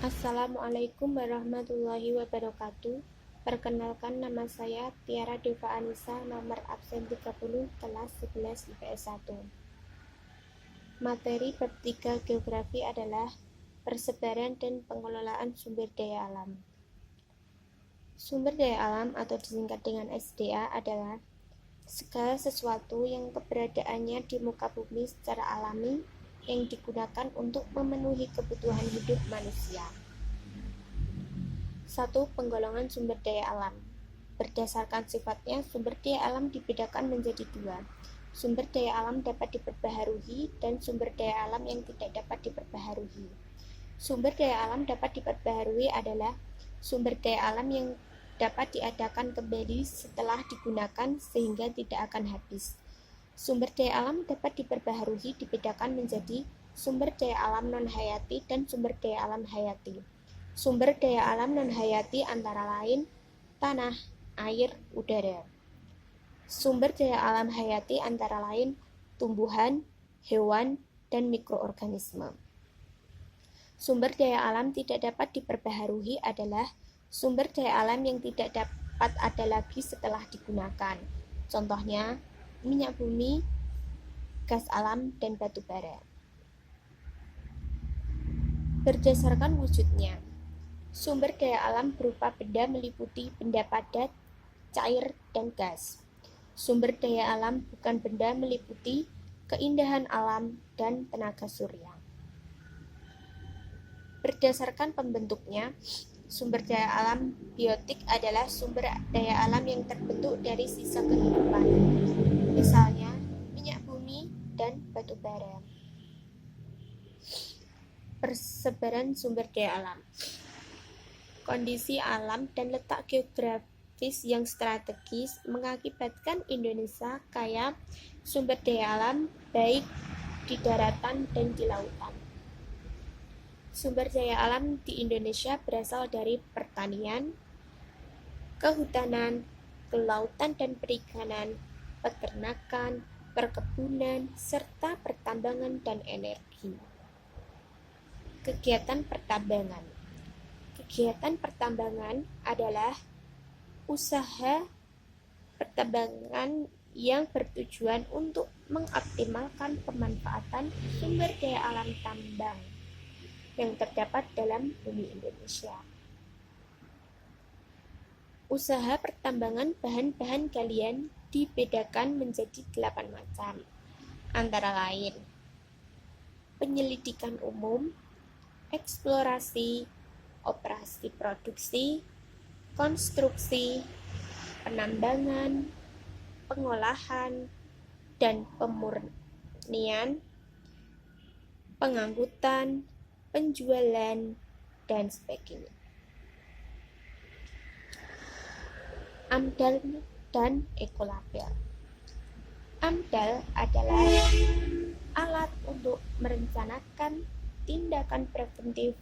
Assalamualaikum warahmatullahi wabarakatuh. Perkenalkan, nama saya Tiara Deva Anissa, nomor absen 30, kelas 11 IPS 1. Materi bab 3 geografi adalah persebaran dan pengelolaan sumber daya alam. Sumber daya alam atau disingkat dengan SDA adalah segala sesuatu yang keberadaannya di muka bumi secara alami yang digunakan untuk memenuhi kebutuhan hidup manusia. 1. Penggolongan sumber daya alam. Berdasarkan sifatnya, sumber daya alam dibedakan menjadi dua. Sumber daya alam dapat diperbaharui dan sumber daya alam yang tidak dapat diperbaharui. Sumber daya alam dapat diperbaharui adalah sumber daya alam yang dapat diadakan kembali setelah digunakan sehingga tidak akan habis. Sumber daya alam dapat diperbaharui dibedakan menjadi sumber daya alam non-hayati dan sumber daya alam hayati. Sumber daya alam non-hayati antara lain tanah, air, udara. Sumber daya alam hayati antara lain tumbuhan, hewan, dan mikroorganisme. Sumber daya alam tidak dapat diperbaharui adalah sumber daya alam yang tidak dapat ada lagi setelah digunakan. Contohnya, minyak bumi, gas alam, dan batu bara. Berdasarkan wujudnya, sumber daya alam berupa benda meliputi benda padat, cair, dan gas. Sumber daya alam bukan benda meliputi keindahan alam dan tenaga surya. Berdasarkan pembentuknya, sumber daya alam biotik adalah sumber daya alam yang terbentuk dari sisa kehidupan, misalnya minyak bumi dan batu bara. Persebaran sumber daya alam. Kondisi alam dan letak geografis yang strategis mengakibatkan Indonesia kaya sumber daya alam baik di daratan dan di lautan. Sumber daya alam di Indonesia berasal dari pertanian, kehutanan, kelautan dan perikanan, peternakan, perkebunan, serta pertambangan dan energi. Kegiatan pertambangan. Kegiatan pertambangan adalah usaha pertambangan yang bertujuan untuk mengoptimalkan pemanfaatan sumber daya alam tambang yang terdapat dalam bumi Indonesia. Usaha pertambangan bahan-bahan galian dibedakan menjadi 8 macam, antara lain penyelidikan umum, eksplorasi, operasi produksi, konstruksi, penambangan, pengolahan, dan pemurnian, pengangkutan, penjualan, dan sebagainya. AMDAL dan ekolabel. AMDAL adalah alat untuk merencanakan tindakan preventif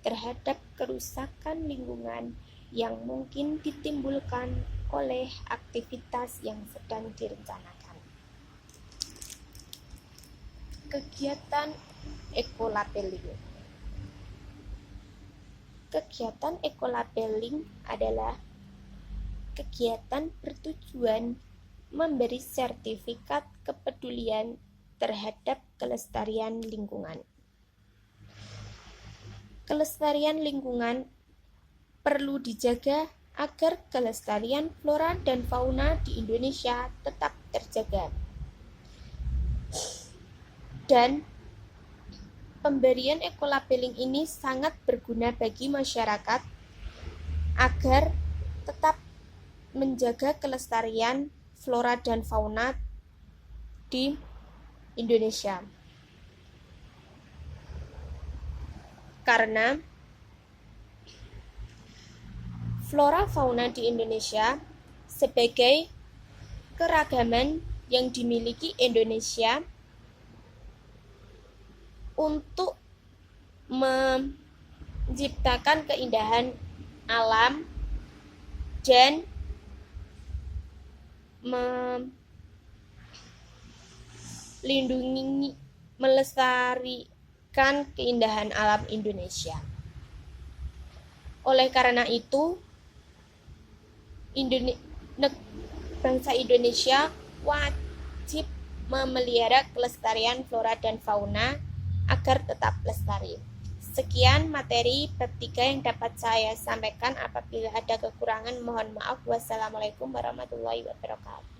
terhadap kerusakan lingkungan yang mungkin ditimbulkan oleh aktivitas yang sedang direncanakan. Kegiatan ekolabeling. Kegiatan ekolabeling adalah kegiatan bertujuan memberi sertifikat kepedulian terhadap kelestarian lingkungan. Kelestarian lingkungan perlu dijaga agar kelestarian flora dan fauna di Indonesia tetap terjaga. Dan pemberian ekolabeling ini sangat berguna bagi masyarakat agar tetap menjaga kelestarian flora dan fauna di Indonesia. Karena flora fauna di Indonesia sebagai keragaman yang dimiliki Indonesia untuk menciptakan keindahan alam dan melestarikan keindahan alam Indonesia. Oleh karena itu, bangsa Indonesia wajib memelihara kelestarian flora dan fauna agar tetap lestari. Sekian materi bab 3 yang dapat saya sampaikan. Apabila ada kekurangan, mohon maaf. Wassalamualaikum warahmatullahi wabarakatuh.